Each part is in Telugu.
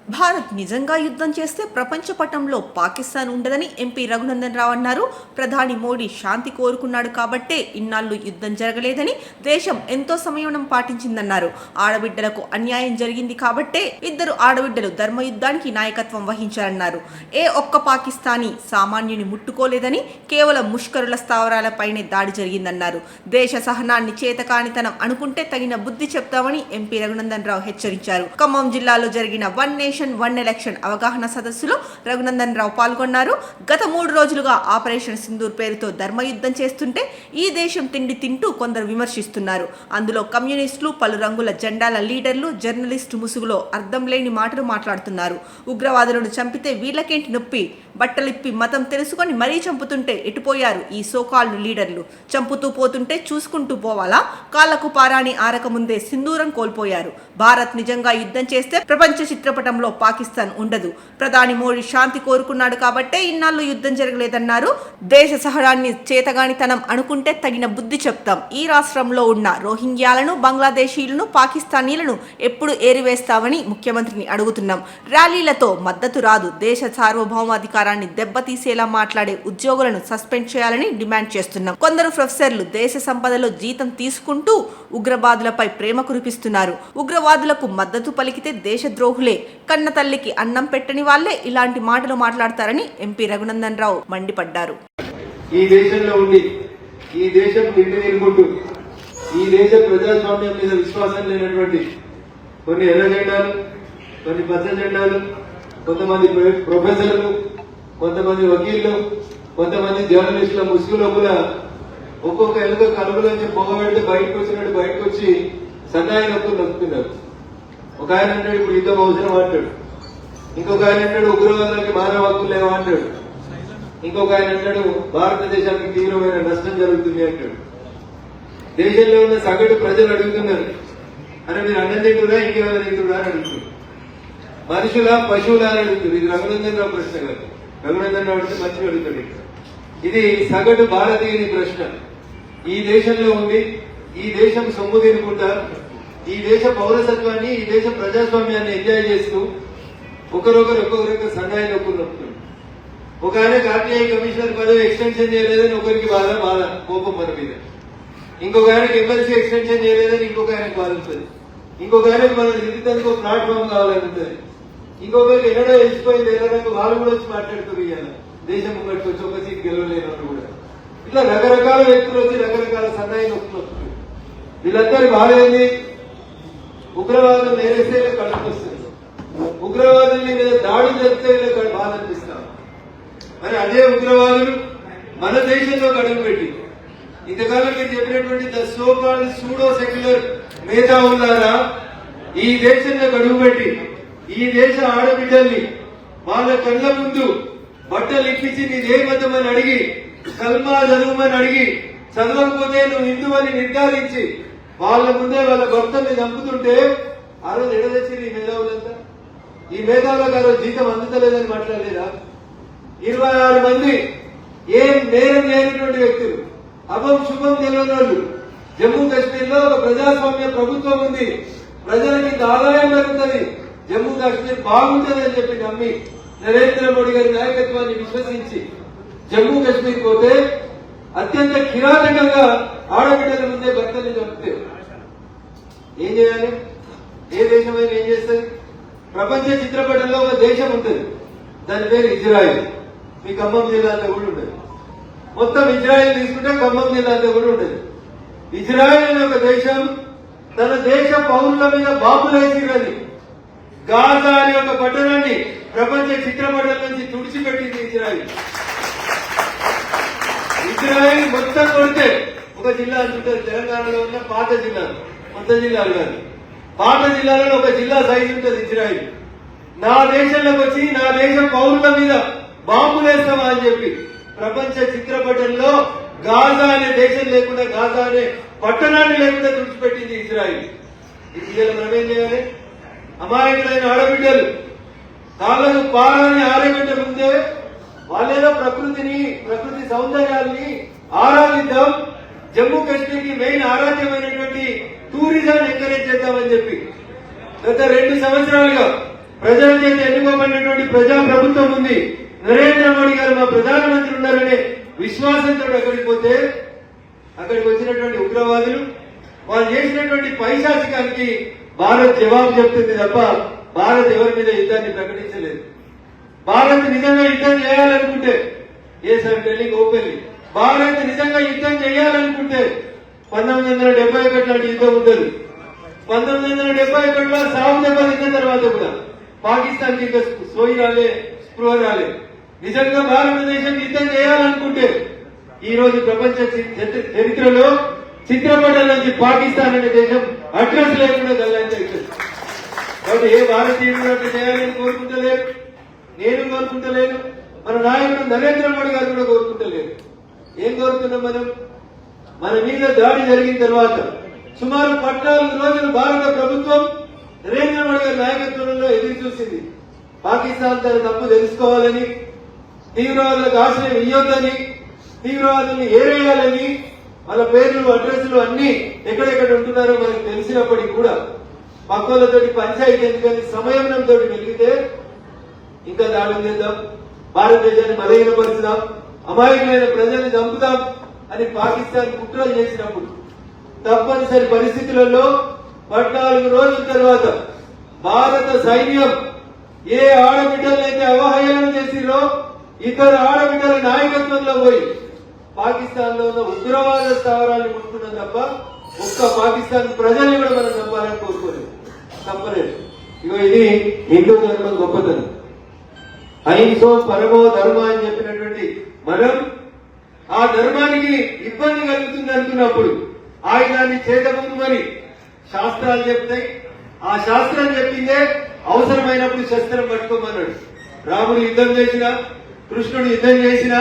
భారత్ నిజంగా యుద్ధం చేస్తే ప్రపంచ పటంలో పాకిస్తాన్ ఉండదని ఎంపీ రఘునందన్ రావు అన్నారు. ప్రధాని మోడీ శాంతి కోరుకున్నాడు కాబట్టే ఇన్నాళ్లు యుద్ధం జరగలేదని, దేశం ఎంతో సంయమనం పాటించిందన్నారు. ఆడబిడ్డలకు అన్యాయం జరిగింది కాబట్టే ఇద్దరు ఆడబిడ్డలు ధర్మయుద్ధానికి నాయకత్వం వహించారన్నారు. ఏ ఒక్క పాకిస్తానీ సామాన్యుని ముట్టుకోలేదని, కేవలం ముష్కరుల స్థావరాలపైనే దాడి జరిగిందన్నారు. దేశ సహనాన్ని చేతకానితనం అనుకుంటే తగిన బుద్ధి చెప్తామని ఎంపీ రఘునందన్ రావు హెచ్చరించారు. ఖమ్మం జిల్లాలో జరిగిన వన్ ఎలక్షన్ అవగాహన సదస్సులో రఘునందన్ రావు పాల్గొన్నారు. గత 3 రోజులుగా ఆపరేషన్ సింధూర్ పేరుతో ధర్మయుద్ధం చేస్తుంటే ఈ దేశం తిండి తింటూ కొందరు విమర్శిస్తున్నారు. అందులో కమ్యూనిస్టులు, పలు రంగుల జెండాల లీడర్లు, జర్నలిస్టు ముసుగులో అర్థం లేని మాటలు మాట్లాడుతున్నారు. ఉగ్రవాదులను చంపితే వీళ్ళకేంటి నొప్పి, బట్టలిప్పి మతం తెలుసుకొని మరీ చంపుతుంటే ఎటుపోయారు ఈ సోకాల్డ్ లీడర్లు? చంపుతూ పోతుంటే చూసుకుంటూ పోవాలా? కాళ్లకు పారాని ఆరకముందే సింధూరం కోల్పోయారు. భారత్ నిజంగా యుద్ధం చేస్తే ప్రపంచ చిత్రపటంలో పాకిస్తాన్ ఉండదు. ప్రధాని మోడీ శాంతి కోరుకున్నాడు కాబట్టే ఇన్నాళ్లు యుద్ధం జరగలేదన్నారు. దేశ సహనాన్ని చేతగానితనం అనుకుంటే తగిన బుద్ధి చెప్తాం. ఈ రాష్ట్రంలో ఉన్న రోహింగ్యాలను, బంగ్లాదేశీయులను, పాకిస్తానీలను ఎప్పుడు ఏరివేస్తామని ముఖ్యమంత్రిని అడుగుతున్నాం. ర్యాలీలతో మద్దతు రాదు. దేశ సార్వభౌమాధికారాన్ని దెబ్బతీసేలా మాట్లాడే ఉద్యోగులను సస్పెండ్ చేయాలని డిమాండ్ చేస్తున్నాం. కొందరు ప్రొఫెసర్లు దేశ సంపదలో జీతం తీసుకుంటూ ఉగ్రవాదులపై ప్రేమ కురిపిస్తున్నారు. ఉగ్రవాదులకు మద్దతు పలికితే దేశద్రోహులే. కన్న తల్లికి అన్నం పెట్టని వాళ్లే ఇలాంటి మాటలు మాట్లాడతారని ఎంపీ రఘునందన్ రావు మండిపడ్డారు. ఈ దేశంలో ఉండి ఈ దేశం తిండి తినుకుంటూ ఈ దేశ ప్రజాస్వామ్యం మీద విశ్వాసం లేనటువంటి కొన్ని ఎర్ర జెండాలు, కొన్ని పచ్చ జెండాలు, కొంతమంది ప్రొఫెసర్లు, కొంతమంది వకీళ్లు, కొంతమంది జర్నలిస్టుల ముసుగులో కూడా ఒక్కొక్క ఎలుక కలుగులోంచి పొగబెడితే బయటకు వచ్చినట్టు బయటకు వచ్చి సన్నాయి నొప్పులు నొక్కుతున్నారు. ఒక ఆయన అంటాడు ఇప్పుడు యుద్ధం అవసరం అంటాడు, ఇంకొక ఆయన అంటాడు ఉగ్రవాదానికి మానవ హక్కులు లేవా అంటాడు, ఇంకొక ఆయన అంటాడు భారతదేశానికి తీవ్రమైన నష్టం జరుగుతుంది అంటాడు. దేశంలో ఉన్న సగటు ప్రజలు అడుగుతున్నారు, అని మీరు అన్నం తింటున్నా ఇంకేమైనా తింటున్నా అని అడుగుతున్నారు. మనుషులా పశువులా అని అడుగుతుంది. ఇది రఘునందన్ రావు ప్రశ్న కాదు. రఘునందన్ రావు అంటే మంచిగా అడుగుతాడు. ఇది సగటు భారతీయుని ప్రశ్న. ఈ దేశంలో ఉండి ఈ దేశం సొమ్ము తినుకుంటా ఈ దేశ పౌరసత్వాన్ని, ఈ దేశ ప్రజాస్వామ్యాన్ని ఎంజాయ్ చేస్తూ ఒక్కొక్కరికి సన్నాయి నొప్పులు నొప్పుతుంది. ఒక ఆయన ఆర్టీఐ కమిషనర్ పదవి ఎక్స్టెన్షన్ చేయలేదని ఒకరికి బాధ కోపం మన మీద, ఇంకొక ఆయనకి ఎమ్మెల్సీ ఎక్స్టెన్షన్ చేయలేదని ఇంకొక ఆయనకు బాధ ఉంటుంది, ఇంకొక ఆయనకు మన దిద్దుతందుకు ఒక ప్లాట్ఫామ్ కావాలని ఉంటుంది, ఇంకొకరికి ఎన్నడో వెళ్ళిపోయింది ఎలాగో వాళ్ళు కూడా వచ్చి మాట్లాడుతూ ఇవ్వాలి దేశం ముంగట్టుకు వచ్చి ఒక సీట్ గెలవలేనట్టు కూడా. ఇట్లా రకరకాల వ్యక్తులు వచ్చి రకరకాల సన్నాయి నొప్పులు వస్తుంది. వీళ్ళందరి బాధ ఏంది? ఉగ్రవాదం నేరేస్తే కడుపు వస్తుంది, ఉగ్రవాదుల మీద దాడి జరిగితే వీళ్ళకి బాధ అనిపిస్తాం. మరి అదే ఉగ్రవాదులు మన దేశంలో అడుగు పెట్టి ఇంతకాలం మీరు చెప్పినటువంటి the so called pseudo secular మేధావులారా ఈ దేశంలో అడుగు పెట్టి ఈ దేశ ఆడబిడ్డల్ని వాళ్ళ కళ్ళ ముందు బట్టలు ఇప్పించి నీదే మతమని అడిగి, కల్మా చదువుమని అడిగి, చదవకపోతే నువ్వు హిందూ అని నిర్ధారించి వాళ్ళ ముందే వాళ్ళ భక్తుల్ని చంపుతుంటే ఆ రోజు ఎడదచ్చి ఈ మేధావులంతా, ఈ మేధావులకు ఆ రోజు జీతం అందుతలేదని మాట్లాడలేదా? 26 మంది ఏం నేరం లేనటువంటి వ్యక్తులు, అభం శుభం తెలియని వాళ్ళు, జమ్మూ కాశ్మీర్ లో ఒక ప్రజాస్వామ్య ప్రభుత్వం ఉంది, ప్రజలకి ఆదాయం పెరుగుతుంది, జమ్మూ కాశ్మీర్ బాగుంటుంది అని చెప్పి నమ్మి నరేంద్ర మోడీ గారి నాయకత్వాన్ని విశ్వసించి జమ్మూ కాశ్మీర్ పోతే అత్యంత కిరాతకంగా ఆడబిడ్డల ముందే భర్తల్ని చంపితే ఏం చేయాలి? ఏ దేశమైనా ఏం చేస్తుంది? ప్రపంచ చిత్రపటంలో ఒక దేశం ఉంటుంది, దాని పేరు ఇజ్రాయిల్. మీ ఖమ్మం జిల్లా అంతా కూడా ఉండదు. మొత్తం ఇజ్రాయిల్ తీసుకుంటే ఖమ్మం జిల్లా అంతా కూడా ఉండదు. ఇజ్రాయిల్ అనే ఒక దేశం తన దేశ పౌరుల మీద బాంబులేసిరని గాజా అనే ఒక పట్టణాన్ని ప్రపంచ చిత్రపటం నుంచి తుడిచిపెట్టింది ఇజ్రాయిల్. ఇజ్రాయిల్ మొత్తం కొడితే ఒక జిల్లా అంటుంటారు, తెలంగాణలో ఉన్న పాత జిల్లాలు, కొత్త జిల్లాలు కాదు, పాత జిల్లాలలో ఒక జిల్లా సైజు ఉంటుంది ఇజ్రాయిల్. నా దేశంలోకి వచ్చి నా దేశ పౌరుల మీద బాంబులేస్తామా అని చెప్పి ప్రపంచ చిత్రపటంలో గాజా అనే దేశం లేకుండా, గాజా అనే పట్టణాన్ని లేకుండా తుడిచిపెట్టింది ఇజ్రాయిల్. ఇది మనం ఏం చేయాలి? అమాయకులైన ఆడబిడ్డలు కాళ్ళకు పారాన్ని ఆరగంటే ముందే వాళ్ళేదో ప్రకృతి సౌందర్యాన్ని ఆరాధిద్దాం, జమ్మూ కాశ్మీర్ కి మెయిన్ ఆరాధ్యమైనటువంటి టూరిజం ఎంకరేజ్ చేద్దామని చెప్పి గత 2 సంవత్సరాలుగా ప్రజల చేత ఎన్నుకోబడినటువంటి ప్రజా ప్రభుత్వం ఉంది, నరేంద్ర మోడీ గారు మా ప్రధానమంత్రి ఉన్నారనే విశ్వాసంతో అక్కడికి పోతే అక్కడికి వచ్చినటువంటి ఉగ్రవాదులు వాళ్ళు చేసినటువంటి పైశాచికానికి భారత్ జవాబు చెప్తుంది తప్ప భారత్ ఎవరి మీద యుద్ధాన్ని ప్రకటించలేదు. భారత్ నిజంగా యుద్ధం చేయాలనుకుంటే టెల్లింగ్ ఓపెన్లీ భారత్ నిజంగా యుద్ధం చేయాలనుకుంటే 1971 లాంటి యుద్ధం ఉండదు. 1971లో సాగు దెబ్బ తిన్న తర్వాత కూడా పాకిస్తాన్ కి సోయి రాలే, స్పృహ రాలే. నిజంగా భారతదేశం యుద్ధం చేయాలనుకుంటే ఈ రోజు ప్రపంచ చరిత్రలో చిత్రపటం నుంచి పాకిస్తాన్ అనే దేశం అడ్రస్ లేకుండా గల్లంతైంది. కాబట్టి ఏ భారతీయుడు అట్లా చేయాలని కోరుకుంటలేరు, నేను కోరుకుంటలేను, మన నాయకుడు నరేంద్ర మోడీ గారు కూడా కోరుకుంటలేరు. ఏం కోరుతున్నాం మనం? మన మీద దాడి జరిగిన తర్వాత సుమారు 14 రోజులు భారత ప్రభుత్వం నరేంద్ర మోడీ గారి నాయకత్వంలో ఎదురు చూసింది. పాకిస్తాన్ తన తప్పు తెలుసుకోవాలని, తీవ్రవాదులకు ఆశ్రయం ఇయ్యొద్దని, తీవ్రవాదుల్ని ఏరేయాలని, వాళ్ళ పేర్లు అడ్రస్లు అన్ని ఎక్కడెక్కడ ఉంటున్నారో మనకు తెలిసినప్పటికీ కూడా పక్కలతోటి పంచాయతీ ఎందుకని సమయంతో వెలిగితే ఇంకా దాడులు చేద్దాం, భారతదేశాన్ని బలహీనపరుచుదాం, అమాయకులైన ప్రజల్ని చంపుదాం అని పాకిస్తాన్ కుట్రలు చేసినప్పుడు తప్పనిసరి పరిస్థితులలో 14 రోజుల తర్వాత భారత సైన్యం ఏ ఆడబిడ్డలైతే అవహేళన చేసిరో ఇతర ఆడబిడ్డల నాయకత్వంలో పోయి పాకిస్తాన్ లో ఉన్న ఉగ్రవాద స్థావరాలను ముట్టుకున్నాం తప్ప ఒక్క పాకిస్తాన్ ప్రజల్ని కూడా మనం చంపాలని కోరుకోలేదు, తప్పలేదు. ఇగో ఇది హిందూ ధర్మం గొప్పతనం. అహింసో పరమో ధర్మ అని చెప్పినటువంటి మనం ఆ ధర్మానికి ఇబ్బంది కలుగుతుంది అనుకున్నప్పుడు ఆయుధాన్ని చేతబుద్ధమని శాస్త్రాలు చెప్తాయి. ఆ శాస్త్రం చెప్పిందే అవసరమైనప్పుడు శస్త్రం పట్టుకోమన్నాడు. రాముడు యుద్ధం చేసినా, కృష్ణుడు యుద్ధం చేసినా,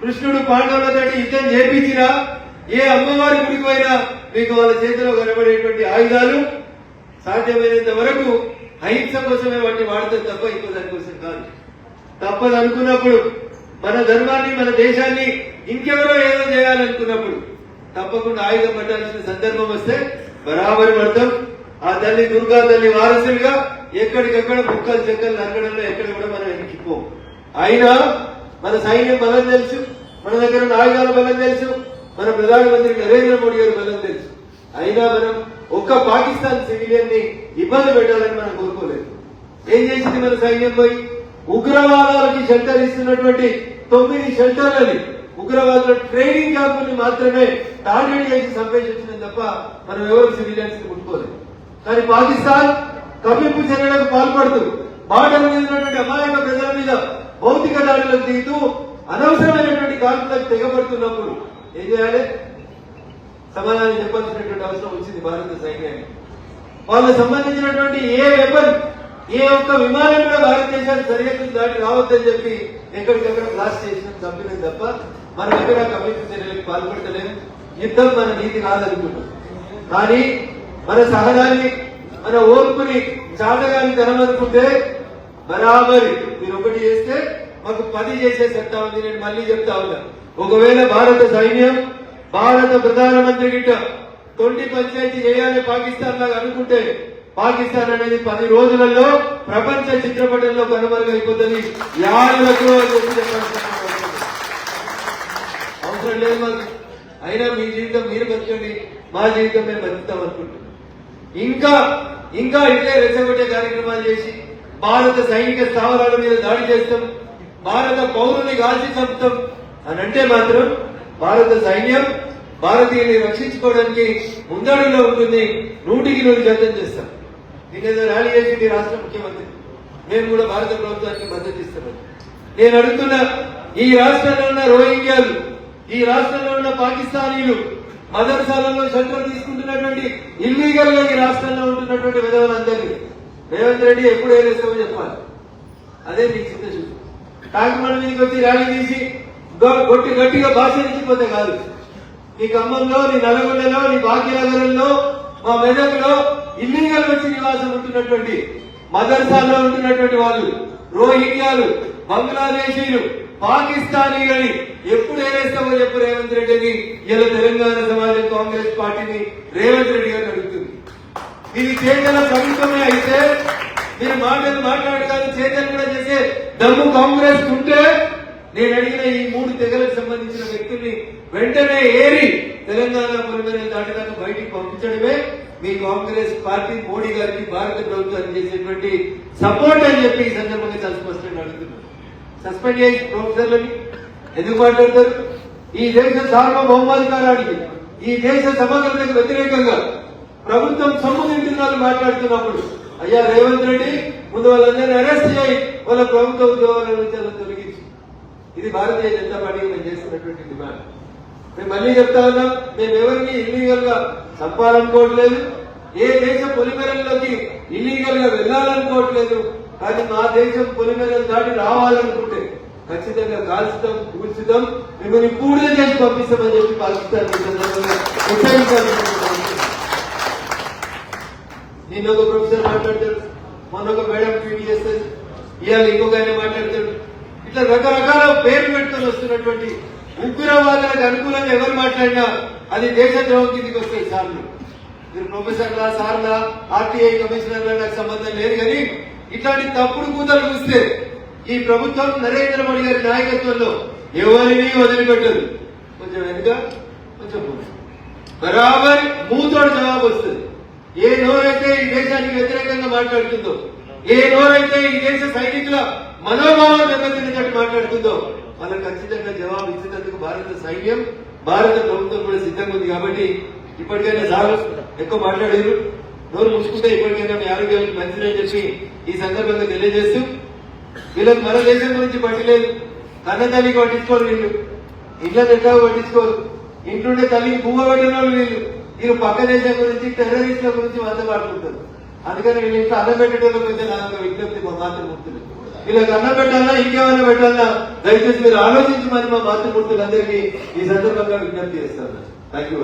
కృష్ణుడు పాండవులతో యుద్ధం చేపించినా, ఏ అమ్మవారి గుడికి పోయినా మీకు వాళ్ళ చేతిలో కనబడేటువంటి ఆయుధాలు సాధ్యమైనంత వరకు అహింస కోసమే వాటిని వాడతారు తప్ప ఇంకో దానికోసం కాదు. తప్పదు అనుకున్నప్పుడు, మన ధర్మాన్ని మన దేశాన్ని ఇంకెవరో ఏదో చేయాలనుకున్నప్పుడు తప్పకుండా ఆయుధం పట్టాల్సిన సందర్భం వస్తే బరాబరి పడతాం. ఆ తల్లి దుర్గా తల్లి వారసులుగా ఎక్కడికక్కడ ముక్కలు చెక్కలు నరకడంలో ఎక్కడ కూడా మనం ఎక్కిపోం. అయినా మన సైన్యం బలం తెలుసు, మన దగ్గర ఉన్న ఆయుధాల బలం తెలుసు, మన ప్రధానమంత్రి నరేంద్ర మోడీ గారి బలం తెలుసు. అయినా మనం ఒక్క పాకిస్తాన్ సివిలియన్ ని ఇబ్బంది పెట్టాలని మనం కోరుకోలేదు. ఏం చేసింది మన సైన్యం? పోయి ఉగ్రవాదాలకి షెల్టర్ ఇస్తున్నటువంటి 9 షెల్టర్లని ఉగ్రవాదుల ట్రైనింగ్ క్యాంపుల్ని మాత్రమే టార్గెట్ చేసి సంపేక్షించింది తప్ప మనం ఎవరు సివిలియన్స్ ని ముట్టుకోలేదు. కానీ పాకిస్తాన్ కవ్వింపు చర్యలకు పాల్పడుతూ బార్డర్ మీద ఉన్నటువంటి అమాయక ప్రజల మీద భౌతిక దాడులకు దిగుతూ అనవసరమైనటువంటి కాల్పులకు తెగబడుతున్నప్పుడు ఏం చేయాలి? సమాధానం చెప్పాల్సినటువంటి అవసరం వచ్చింది భారత సైన్యానికి. వాళ్ళకు సంబంధించినటువంటి ఏ వెపన్, ఏ ఒక్క విమానం కూడా భారతదేశానికి సరిహద్దులు దాటి రావద్దని చెప్పి ఎక్కడికక్కడ బ్లాస్ట్ చేసిన చంపినది తప్ప మనం ఎక్కడ కవ్వింపు చర్యలకు పాల్పడలేదు. యుద్ధం మన నీతి కాదనుకుంటాం. కానీ మన సహనాన్ని, మన ఓర్పుని చాటగాని తనమనుకుంటే బరాబరి మీరు ఒకటి చేస్తే మాకు 10 చేసే సత్తా ఉంది. నేను మళ్ళీ చెప్తా ఉన్నా, ఒకవేళ భారత సైన్యం, భారత ప్రధానమంత్రి గిట్ట తొండి పంచాయతీ చేయాలి పాకిస్తాన్ లాగా అనుకుంటే పాకిస్తాన్ అనేది 10 రోజులలో ప్రపంచ చిత్రపటంలో కనుమరుగైపోతుంది. యారులకు అవసరం లేదు మాకు. అయినా మీ జీవితం మీరు బతకండి, మా జీవితం మేము బతుకుతాం అనుకుంటున్నాం. ఇంకా ఇట్లే రెచ్చగొట్టే కార్యక్రమాలు చేసి భారత సైనిక స్థావరాల మీద దాడి చేస్తాం, భారత పౌరుల్ని కాల్చి చంపుతాం అని అంటే మాత్రం భారత సైన్యం భారతీయుల్ని రక్షించుకోవడానికి ముందడుగులో ఉంటుంది. 100% చేస్తాం. నేనేదో ర్యాలీ చేసింది రాష్ట్ర ముఖ్యమంత్రి, మేము కూడా భారత ప్రభుత్వానికి మద్దతు ఇస్తున్నాం. నేను అడుగుతున్నా, ఈ రాష్ట్రంలో ఉన్న రోహింగ్యాలు, ఈ రాష్ట్రంలో ఉన్న పాకిస్తానీలు మదర్సాలలో షెల్టర్ తీసుకుంటున్నటువంటి ఇల్లీగల్ గా ఈ రాష్ట్రంలో ఉంటున్నటువంటి విధవలందరినీ రేవంత్ రెడ్డి ఎప్పుడు ఏలేస్తామో చెప్పాలి. అదే నీకు చిత్తశుద్ధి. కాకినాడ మీదకి వచ్చి ర్యాలీ తీసి గట్టిగా భాషించిపోతే కాదు. నీ ఖమ్మంలో, నీ నల్గొండలో, నీ భాగ్యనగరంలో, మా మెదక్లో ఇల్లీగల్ వచ్చి నివాసం ఉంటున్నటువంటి మదర్సాల్లో ఉంటున్నటువంటి వాళ్ళు రోహింగ్యాలు, బంగ్లాదేశీలు, పాకిస్తానీలని ఎప్పుడు ఏలేస్తామో చెప్పు రేవంత్ రెడ్డిని. ఇలా తెలంగాణ సమాజం కాంగ్రెస్ పార్టీని రేవంత్ రెడ్డి గారిని అడుగుతుంది. ఇది కేంద్ర ప్రభుత్వమే అయితే మీరు మాటలు మాట్లాడగలరు, చేతలు కూడా చేసే దమ్ము కాంగ్రెస్ ఉంటే నేను అడిగిన ఈ 3 తెగలకు సంబంధించిన వ్యక్తుల్ని వెంటనే ఏరి తెలంగాణ పొలిమేరలు దాటినాక బయటికి పంపించడమే మీ కాంగ్రెస్ పార్టీ మోడీ గారికి భారత ప్రభుత్వానికి చేసేటువంటి సపోర్ట్ అని చెప్పి ఈ సందర్భంగా చాలా స్పష్టంగా అడుగుతున్నారు. సస్పెండ్ చేసి ప్రొఫెసర్లని ఎందుకు మాట్లాడతారు? ఈ దేశ సార్వభౌమాధికారానికి, ఈ దేశ సమగ్రతకు వ్యతిరేకంగా ప్రభుత్వం సొమ్ము తింటున్నారు మాట్లాడుతున్నప్పుడు అయ్యా రేవంత్ రెడ్డి ముందు వాళ్ళందరినీ అరెస్ట్ చేయి, వాళ్ళ ప్రభుత్వ ఉద్యోగాల నుంచి అలా తొలగించి. ఇది భారతీయ జనతా పార్టీకి మేము చేస్తున్నటువంటి డిమాండ్. మేము మళ్ళీ చెప్తా ఉన్నాం, మేము ఎవరిని ఇల్లీగల్ గా చంపాలనుకోవట్లేదు, ఏ దేశ పొలిమేరల్లోకి ఇల్లీగల్ గా వెళ్లాలనుకోవట్లేదు. కానీ మా దేశం పొలిమేరలు దాటి రావాలనుకుంటే ఖచ్చితంగా కాల్చుతాం, కూల్చుతాం, మిమ్మల్ని పూర్తి చేసి పంపిస్తామని చెప్పి పాకిస్తాన్ నిన్న ఒక ప్రొఫెసర్ మాట్లాడతాడు, మొన్న ఒక మేడం ట్వీట్ చేస్తుంది, ఇవాళ ఇంకొక ఆయన మాట్లాడతాడు. ఇట్లా రకరకాల పేర్లు పెట్టుకొని వస్తున్నటువంటి ఉగ్రవాదులకు అనుకూలంగా ఎవరు మాట్లాడినా అది దేశద్రోహం కిందికి వస్తాయి. సార్లు మీరు ప్రొఫెసర్లా, సార్లా, ఆర్టీఐ కమిషనర్లా నాకు సంబంధం లేదు. కానీ ఇట్లాంటి తప్పుడు కూతలు చూస్తే ఈ ప్రభుత్వం నరేంద్ర మోడీ గారి నాయకత్వంలో ఎవరిని వదిలిపెట్టదు. కొంచెం వెనుక, కొంచెం బరాబర్ మూతోడు జవాబు వస్తుంది. ఏ నోరైతే ఈ దేశానికి వ్యతిరేకంగా మాట్లాడుతుందో, ఏ నోరైతే ఈ దేశ సైనికుల మనోభావం దెబ్బతిన్నట్టు మాట్లాడుతుందో వాళ్ళకి ఖచ్చితంగా జవాబు ఇచ్చేందుకు భారత సైన్యం, భారత ప్రభుత్వం కూడా సిద్ధంగా ఉంది. కాబట్టి ఇప్పటికైనా సార్ ఎక్కువ మాట్లాడారు, నోరు ముసుకుంటే ఇప్పటికైనా మీ ఆరోగ్యానికి మంచిదని చెప్పి ఈ సందర్భంగా తెలియజేస్తూ, వీళ్ళకి మన దేశం గురించి పట్టలేదు, కన్న తల్లికి పట్టించుకోరు వీళ్ళు, ఇళ్ళని ఎట్లా పట్టించుకోరు, ఇంట్లోండే తల్లికి పువ్వు పెట్టిన వాళ్ళు వీళ్ళు పక్క దేశం గురించి, టెర్రరిస్టుల గురించి వంద మాట్లాడుతుంటారు. అందుకని వీళ్ళు ఇంట్లో అన్నం పెట్టేటోళ్ళకి అయితే నాకు విజ్ఞప్తి మా మాతృమూర్తులు, వీళ్ళకి అన్నం పెట్టాలన్నా ఇంకేమైనా పెట్టాలన్నా దయచేసి మీరు ఆలోచించమని మా మాతృమూర్తులందరికీ ఈ సందర్భంగా విజ్ఞప్తి చేస్తాను. Thank you.